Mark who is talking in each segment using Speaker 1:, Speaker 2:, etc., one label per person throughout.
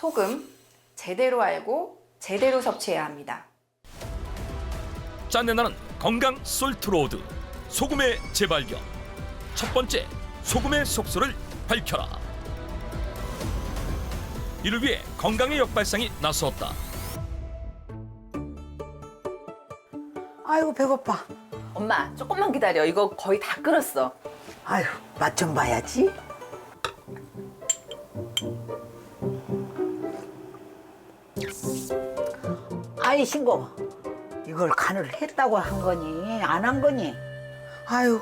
Speaker 1: 소금, 제대로 알고 제대로 섭취해야 합니다.
Speaker 2: 짠내 나는 건강 솔트로드 소금의 재발견. 첫 번째, 소금의 속소를 밝혀라. 이를 위해 건강의 역발상이 나섰다.
Speaker 3: 아이고 배고파.
Speaker 4: 엄마, 조금만 기다려. 이거 거의 다 끓었어.
Speaker 3: 아휴 맛 좀 봐야지. 아이 신고. 이걸 간을 했다고 한 거니 안 한 거니? 아유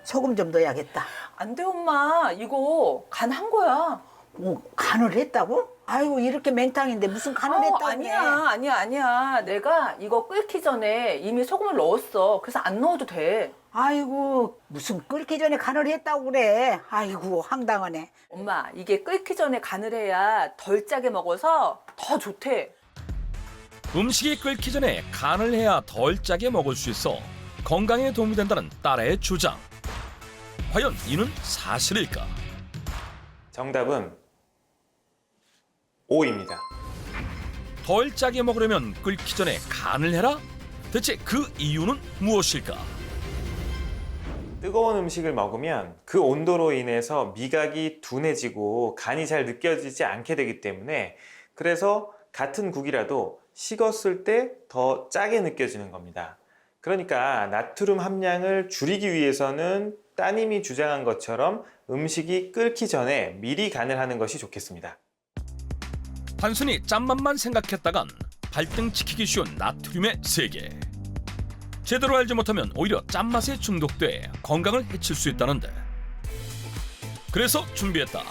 Speaker 3: 소금 좀 넣어야겠다.
Speaker 4: 안 돼, 엄마. 이거 간 한 거야.
Speaker 3: 뭐 간을 했다고? 아이고 이렇게 맹탕인데 무슨 간을 했다고
Speaker 4: 아니야. 내가 이거 끓기 전에 이미 소금을 넣었어. 그래서 안 넣어도 돼.
Speaker 3: 아이고 무슨 끓기 전에 간을 했다고 그래. 아이고 황당하네.
Speaker 4: 엄마, 이게 끓기 전에 간을 해야 덜 짜게 먹어서 더 좋대.
Speaker 2: 음식이 끓기 전에 간을 해야 덜 짜게 먹을 수 있어 건강에 도움이 된다는 딸의 주장. 과연 이는 사실일까?
Speaker 5: 정답은 O입니다.
Speaker 2: 덜 짜게 먹으려면 끓기 전에 간을 해라? 대체 그 이유는 무엇일까?
Speaker 5: 뜨거운 음식을 먹으면 그 온도로 인해서 미각이 둔해지고 간이 잘 느껴지지 않게 되기 때문에 그래서 같은 국이라도 식었을 때 더 짜게 느껴지는 겁니다. 그러니까 나트륨 함량을 줄이기 위해서는 따님이 주장한 것처럼 음식이 끓기 전에 미리 간을 하는 것이 좋겠습니다.
Speaker 2: 단순히 짠맛만 생각했다간 발등지키기 쉬운 나트륨의 세계. 제대로 알지 못하면 오히려 짠맛에 중독돼 건강을 해칠 수 있다는데. 그래서 준비했다.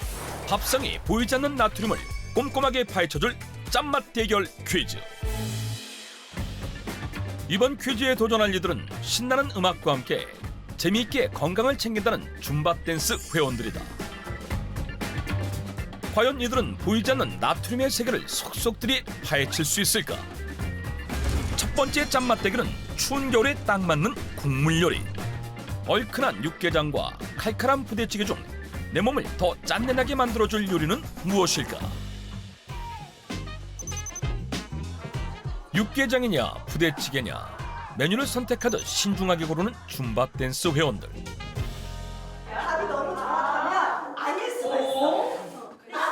Speaker 2: 밥상이 보이지 않는 나트륨을 꼼꼼하게 파헤쳐줄 짠맛 대결 퀴즈. 이번 퀴즈에 도전할 이들은 신나는 음악과 함께 재미있게 건강을 챙긴다는 줌바 댄스 회원들이다. 과연 이들은 보이지 않는 나트륨의 세계를 속속들이 파헤칠 수 있을까? 첫 번째 짠맛 대결은 추운 겨울에 딱 맞는 국물 요리. 얼큰한 육개장과 칼칼한 부대찌개 중 내 몸을 더 짠내나게 만들어줄 요리는 무엇일까? 육개장이냐 부대찌개냐 메뉴를 선택하듯 신중하게 고르는 줌바 댄스 회원들.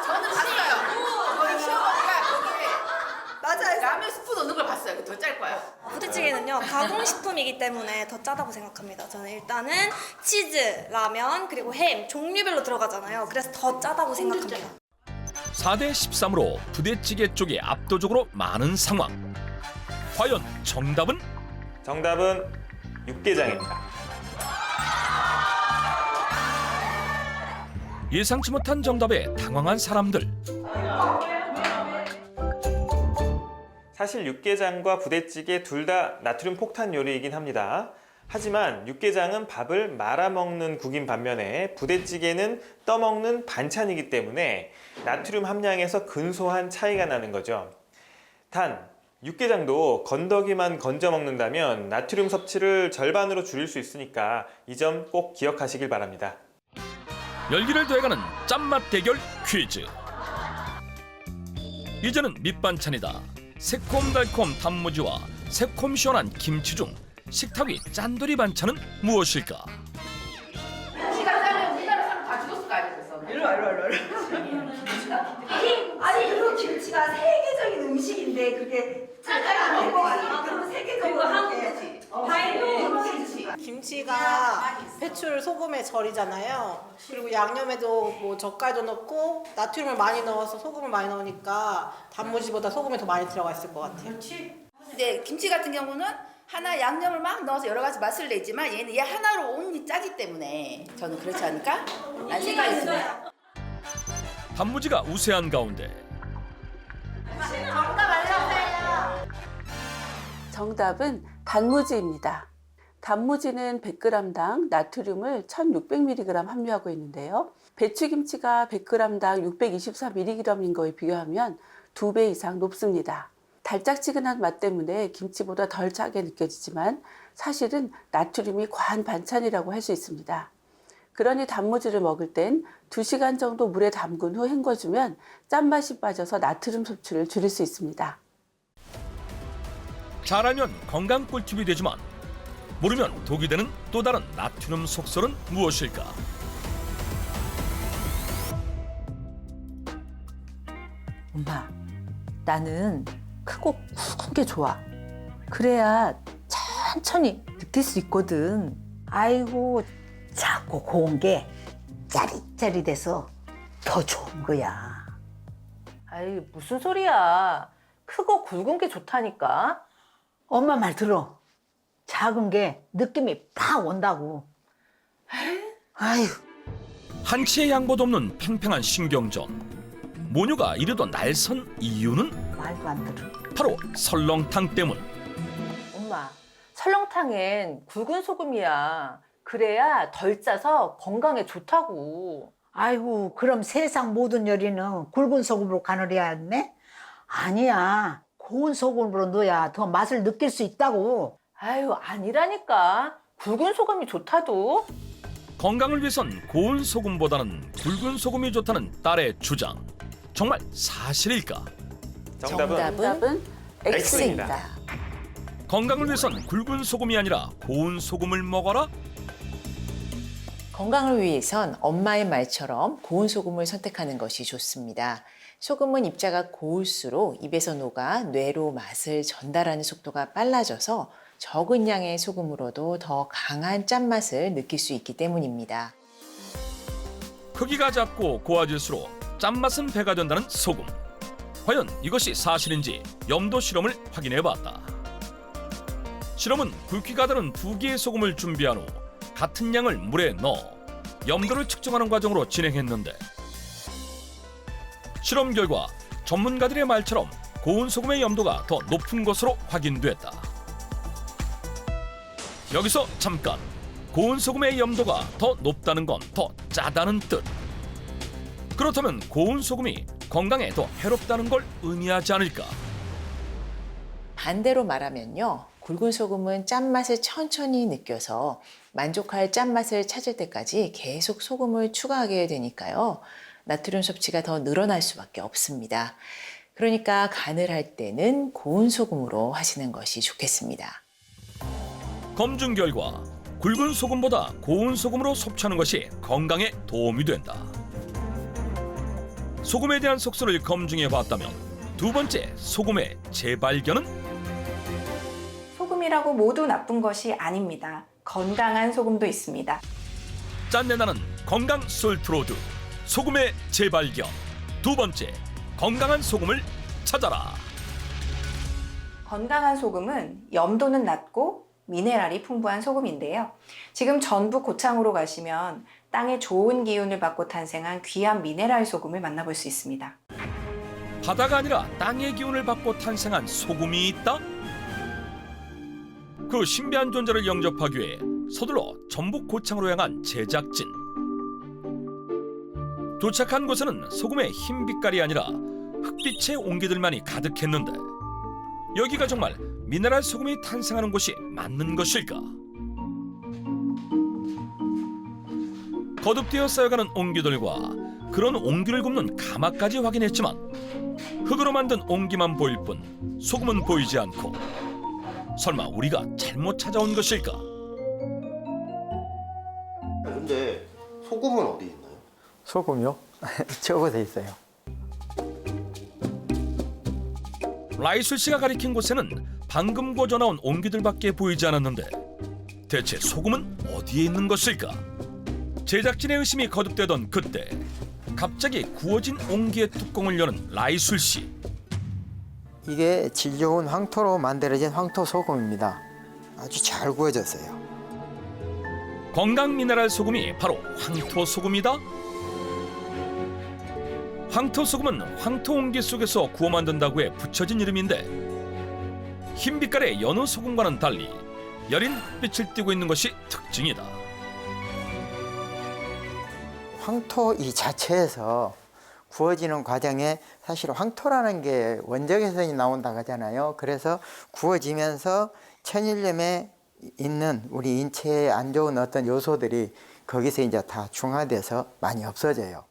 Speaker 6: 저는 봤어요. 저희 시어머니가 거기에 맞아요. 라면 스프 넣는 걸 봤어요. 더 짤 거예요.
Speaker 7: 부대찌개는요 가공식품이기 때문에 더 짜다고 생각합니다. 저는 일단은 치즈, 라면, 그리고 햄 종류별로 들어가잖아요. 그래서 더 짜다고 생각합니다.
Speaker 2: 4대 13으로 부대찌개 쪽이 압도적으로 많은 상황. 과연 정답은?
Speaker 5: 정답은 육개장입니다.
Speaker 2: 예상치 못한 정답에 당황한 사람들.
Speaker 5: 사실 육개장과 부대찌개 둘 다 나트륨 폭탄 요리이긴 합니다. 하지만 육개장은 밥을 말아 먹는 국인 반면에 부대찌개는 떠먹는 반찬이기 때문에 나트륨 함량에서 근소한 차이가 나는 거죠. 단 육개장도 건더기만 건져 먹는다면 나트륨 섭취를 절반으로 줄일 수 있으니까 이 점 꼭 기억하시길 바랍니다.
Speaker 2: 열기를 더해가는 짠맛 대결 퀴즈. 이제는 밑반찬이다. 새콤달콤 단무지와 새콤 시원한 김치 중 식탁 위 짠돌이 반찬은 무엇일까?
Speaker 6: 시간 짜면 우리나라 사람 다 죽었을 거 아니겠어. 일로.
Speaker 8: 아니 이거 김치가 세계적인 음식인데 그게 짜장이 되고 그러면 세계적으로 한국이지.
Speaker 9: 김치가 배추를 소금에 절이잖아요. 그리고 양념에도 뭐 젓갈도 넣고 나트륨을 많이 넣어서 소금을 많이 넣으니까 단무지보다 소금이 더 많이 들어가 있을 것 같아요.
Speaker 6: 근데 김치 같은 경우는 하나 양념을 막 넣어서 여러 가지 맛을 내지만 얘는 얘 하나로 온리 짜기 때문에 저는 그렇지 않을까? 라는 생각이 들어요.
Speaker 2: 단무지가 우세한 가운데
Speaker 10: 정답은 단무지입니다. 단무지는 100g당 나트륨을 1600mg 함유하고 있는데요. 배추김치가 100g당 624mg인 거에 비교하면 2배 이상 높습니다. 달짝지근한 맛 때문에 김치보다 덜 짜게 느껴지지만 사실은 나트륨이 과한 반찬이라고 할 수 있습니다. 그러니 단무지를 먹을 땐 2시간 정도 물에 담근 후 헹궈주면 짠맛이 빠져서 나트륨 섭취를 줄일 수 있습니다.
Speaker 2: 잘 알면 건강 꿀팁이 되지만 모르면 독이 되는 또 다른 나트륨 속설은 무엇일까?
Speaker 4: 엄마, 나는 크고 굵은 게 좋아. 그래야 천천히 느낄 수 있거든.
Speaker 3: 아이고, 작고 고운 게 짜릿짜릿해서 더 좋은 거야.
Speaker 4: 아이, 무슨 소리야. 크고 굵은 게 좋다니까.
Speaker 3: 엄마 말 들어. 작은 게 느낌이 팍 온다고. 아유,
Speaker 2: 한치의 양보도 없는 팽팽한 신경전. 모녀가 이래도 날선 이유는
Speaker 3: 말도 안 들어.
Speaker 2: 바로 설렁탕 때문.
Speaker 4: 엄마, 설렁탕엔 굵은 소금이야. 그래야 덜 짜서 건강에 좋다고.
Speaker 3: 아이고, 그럼 세상 모든 요리는 굵은 소금으로 간을 해야 하네? 아니야. 고운 소금으로 넣어야 더 맛을 느낄 수 있다고.
Speaker 4: 아유, 아니라니까. 굵은 소금이 좋다도.
Speaker 2: 건강을 위해선 고운 소금보다는 굵은 소금이 좋다는 딸의 주장. 정말 사실일까?
Speaker 5: 정답은 X입니다.
Speaker 2: 건강을 위해선 굵은 소금이 아니라 고운 소금을 먹어라?
Speaker 11: 건강을 위해선 엄마의 말처럼 고운 소금을 선택하는 것이 좋습니다. 소금은 입자가 고울수록 입에서 녹아 뇌로 맛을 전달하는 속도가 빨라져서 적은 양의 소금으로도 더 강한 짠맛을 느낄 수 있기 때문입니다.
Speaker 2: 크기가 작고 고와질수록 짠맛은 배가 된다는 소금. 과연 이것이 사실인지 염도 실험을 확인해봤다. 실험은 굵기가 다른 2개의 소금을 준비한 후 같은 양을 물에 넣어 염도를 측정하는 과정으로 진행했는데 실험 결과 전문가들의 말처럼 고운 소금의 염도가 더 높은 것으로 확인됐다. 여기서 잠깐, 고운 소금의 염도가 더 높다는 건 더 짜다는 뜻. 그렇다면 고운 소금이 건강에 더 해롭다는 걸 의미하지 않을까?
Speaker 11: 반대로 말하면요. 굵은 소금은 짠맛을 천천히 느껴서 만족할 짠맛을 찾을 때까지 계속 소금을 추가하게 되니까요. 나트륨 섭취가 더 늘어날 수밖에 없습니다. 그러니까 간을 할 때는 고운 소금으로 하시는 것이 좋겠습니다.
Speaker 2: 검증 결과 굵은 소금보다 고운 소금으로 섭취하는 것이 건강에 도움이 된다. 소금에 대한 속설을 검증해 봤다면 두 번째 소금의 재발견은?
Speaker 1: 소금이라고 모두 나쁜 것이 아닙니다. 건강한 소금도 있습니다.
Speaker 2: 짠내 나는 건강 솔트로드 소금의 재발견. 두 번째, 건강한 소금을 찾아라.
Speaker 1: 건강한 소금은 염도는 낮고 미네랄이 풍부한 소금인데요. 지금 전북 고창으로 가시면 땅의 좋은 기운을 받고 탄생한 귀한 미네랄 소금을 만나볼 수 있습니다.
Speaker 2: 바다가 아니라 땅의 기운을 받고 탄생한 소금이 있다? 그 신비한 존재를 영접하기 위해 서둘러 전북 고창으로 향한 제작진. 도착한 곳에는 소금의 흰 빛깔이 아니라 흑빛의 옹기들만이 가득했는데 여기가 정말 미네랄 소금이 탄생하는 곳이 맞는 것일까? 거듭되어 쌓여가는 옹기들과 그런 옹기를 굽는 가마까지 확인했지만 흙으로 만든 옹기만 보일 뿐 소금은 보이지 않고 설마 우리가 잘못 찾아온 것일까?
Speaker 12: 근데 소금은 어디 있나요?
Speaker 13: 소금이요? 저곳에 있어요.
Speaker 2: 라이술 씨가 가리킨 곳에는 방금 고져 나온 옹기들밖에 보이지 않았는데 대체 소금은 어디에 있는 것일까? 제작진의 의심이 거듭되던 그때 갑자기 구워진 옹기의 뚜껑을 여는 라이술 씨.
Speaker 13: 이게 질 좋은 황토로 만들어진 황토 소금입니다. 아주 잘 구워졌어요.
Speaker 2: 건강 미네랄 소금이 바로 황토 소금이다. 황토 소금은 황토 옹기 속에서 구워 만든다고 해 붙여진 이름인데 흰 빛깔의 여느 소금과는 달리 여린 빛을 띠고 있는 것이 특징이다.
Speaker 13: 황토 이 자체에서 구워지는 과정에 사실 황토라는 게 원적에서 나온다고 하잖아요. 그래서 구워지면서 천일염에 있는 우리 인체에 안 좋은 어떤 요소들이 거기서 이제 다 중화돼서 많이 없어져요.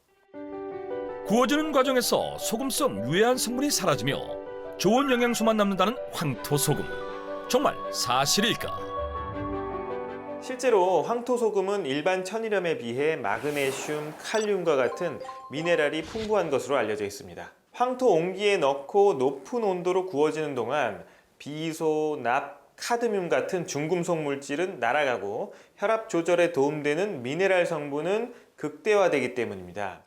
Speaker 2: 구워지는 과정에서 소금 속 유해한 성분이 사라지며 좋은 영양소만 남는다는 황토소금. 정말 사실일까?
Speaker 5: 실제로 황토소금은 일반 천일염에 비해 마그네슘, 칼륨과 같은 미네랄이 풍부한 것으로 알려져 있습니다. 황토 옹기에 넣고 높은 온도로 구워지는 동안 비소, 납, 카드뮴 같은 중금속 물질은 날아가고 혈압 조절에 도움되는 미네랄 성분은 극대화되기 때문입니다.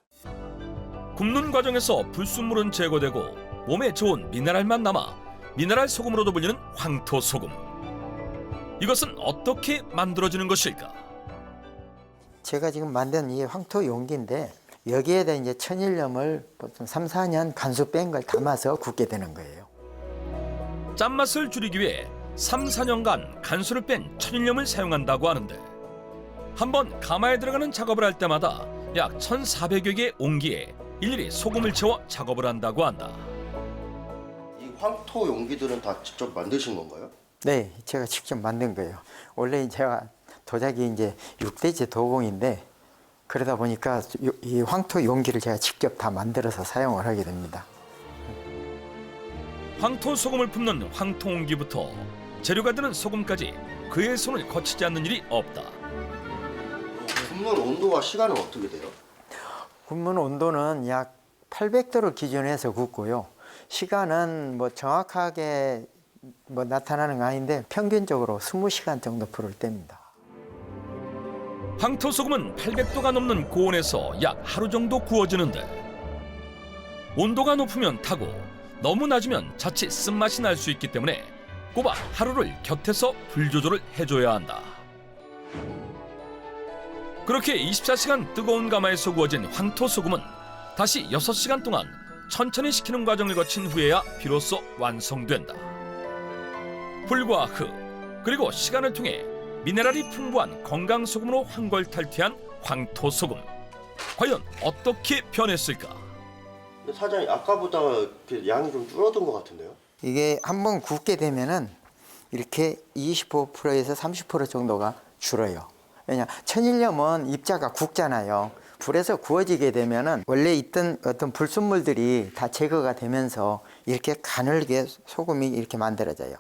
Speaker 2: 굽는 과정에서 불순물은 제거되고 몸에 좋은 미네랄만 남아 미네랄 소금으로도 불리는 황토소금. 이것은 어떻게 만들어지는 것일까?
Speaker 13: 제가 지금 만든 이 황토 용기인데 여기에다 이제 천일염을 보통 3, 4년 간수 뺀 걸 담아서 굽게 되는 거예요.
Speaker 2: 짠맛을 줄이기 위해 3, 4년간 간수를 뺀 천일염을 사용한다고 하는데 한번 가마에 들어가는 작업을 할 때마다 약 1,400여 개의 옹기에 일일이 소금을 채워 작업을 한다고 한다.
Speaker 12: 이 황토 용기들은 다 직접 만드신 건가요?
Speaker 13: 네, 제가 직접 만든 거예요. 원래 제가 도자기 이제 6대째 도공인데 그러다 보니까 이 황토 용기를 제가 직접 다 만들어서 사용을 하게 됩니다.
Speaker 2: 황토 소금을 품는 황토 옹기부터 재료가 되는 소금까지 그의 손을 거치지 않는 일이 없다.
Speaker 12: 굽는 온도와 시간은 어떻게 돼요?
Speaker 13: 굽는 온도는 약 800도를 기준해서 굽고요. 시간은 뭐 정확하게 나타나는 거 아닌데 평균적으로 20시간 정도 불을 뗍니다.
Speaker 2: 황토 소금은 800도가 넘는 고온에서 약 하루 정도 구워지는데 온도가 높으면 타고 너무 낮으면 자칫 쓴맛이 날 수 있기 때문에 꼬박 하루를 곁에서 불 조절을 해줘야 한다. 그렇게 24시간 뜨거운 가마에서 구워진 황토 소금은 다시 6시간 동안 천천히 식히는 과정을 거친 후에야 비로소 완성된다. 불과 흙 그리고 시간을 통해 미네랄이 풍부한 건강소금으로 환골탈퇴한 황토소금. 과연 어떻게 변했을까?
Speaker 12: 근데 사장님 아까보다 이렇게 양이 좀 줄어든 것 같은데요?
Speaker 13: 이게 한번 굽게 되면은 이렇게 25%에서 30% 정도가 줄어요. 왜냐 천일염은 입자가 굵잖아요. 불에서 구워지게 되면은 원래 있던 어떤 불순물들이 다 제거가 되면서 이렇게 가늘게 소금이 이렇게 만들어져요.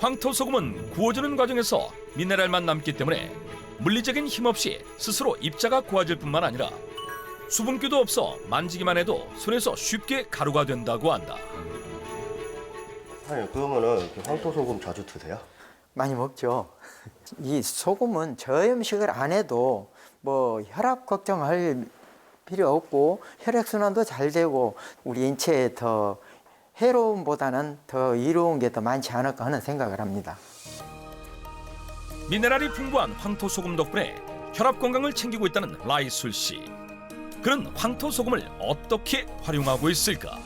Speaker 2: 황토소금은 구워지는 과정에서 미네랄만 남기 때문에 물리적인 힘 없이 스스로 입자가 고와질 뿐만 아니라 수분기도 없어 만지기만 해도 손에서 쉽게 가루가 된다고 한다.
Speaker 12: 사장님 그러면은 이렇게 황토소금 자주 드세요?
Speaker 13: 많이 먹죠. 이 소금은 저염식을 안 해도 뭐 혈압 걱정할 필요 없고 혈액순환도 잘 되고 우리 인체에 더 해로움보다는 더 이로운 게 더 많지 않을까 하는 생각을 합니다.
Speaker 2: 미네랄이 풍부한 황토소금 덕분에 혈압 건강을 챙기고 있다는 라이술 씨. 그는 황토소금을 어떻게 활용하고 있을까?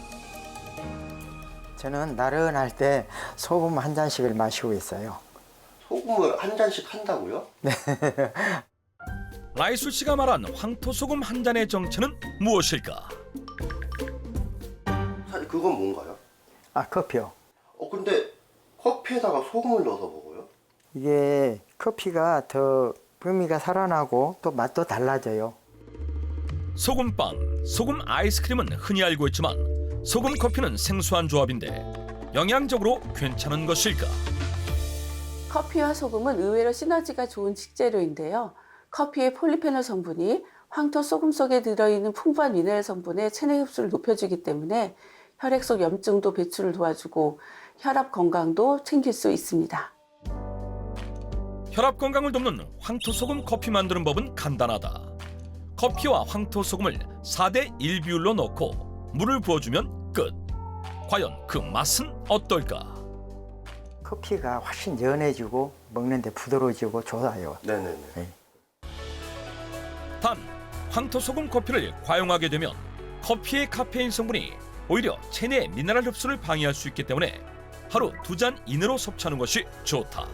Speaker 13: 저는 나른할 때 소금 한 잔씩을 마시고 있어요.
Speaker 12: 소금을 한 잔씩 한다고요?
Speaker 13: 네.
Speaker 2: 라이술 씨가 말한 황토소금 한 잔의 정체는 무엇일까?
Speaker 12: 사실 그건 뭔가요?
Speaker 13: 아, 커피요.
Speaker 12: 근데 커피에다가 소금을 넣어서 먹어요?
Speaker 13: 이게 커피가 더 풍미가 살아나고 또 맛도 달라져요.
Speaker 2: 소금빵, 소금 아이스크림은 흔히 알고 있지만 소금 커피는 생소한 조합인데 영양적으로 괜찮은 것일까?
Speaker 10: 커피와 소금은 의외로 시너지가 좋은 식재료인데요. 커피의 폴리페놀 성분이 황토 소금 속에 들어있는 풍부한 미네랄 성분의 체내 흡수를 높여주기 때문에 혈액 속 염증도 배출을 도와주고 혈압 건강도 챙길 수 있습니다.
Speaker 2: 혈압 건강을 돕는 황토소금 커피 만드는 법은 간단하다. 커피와 황토소금을 4대1 비율로 넣고 물을 부어주면 끝. 과연 그 맛은 어떨까?
Speaker 13: 커피가 훨씬 연해지고 먹는데 부드러워지고 좋아요.
Speaker 12: 네네네.
Speaker 13: 네.
Speaker 2: 단, 황토소금 커피를 과용하게 되면 커피의 카페인 성분이 오히려 체내 미네랄 흡수를 방해할 수 있기 때문에 하루 2잔 이내로 섭취하는 것이 좋다.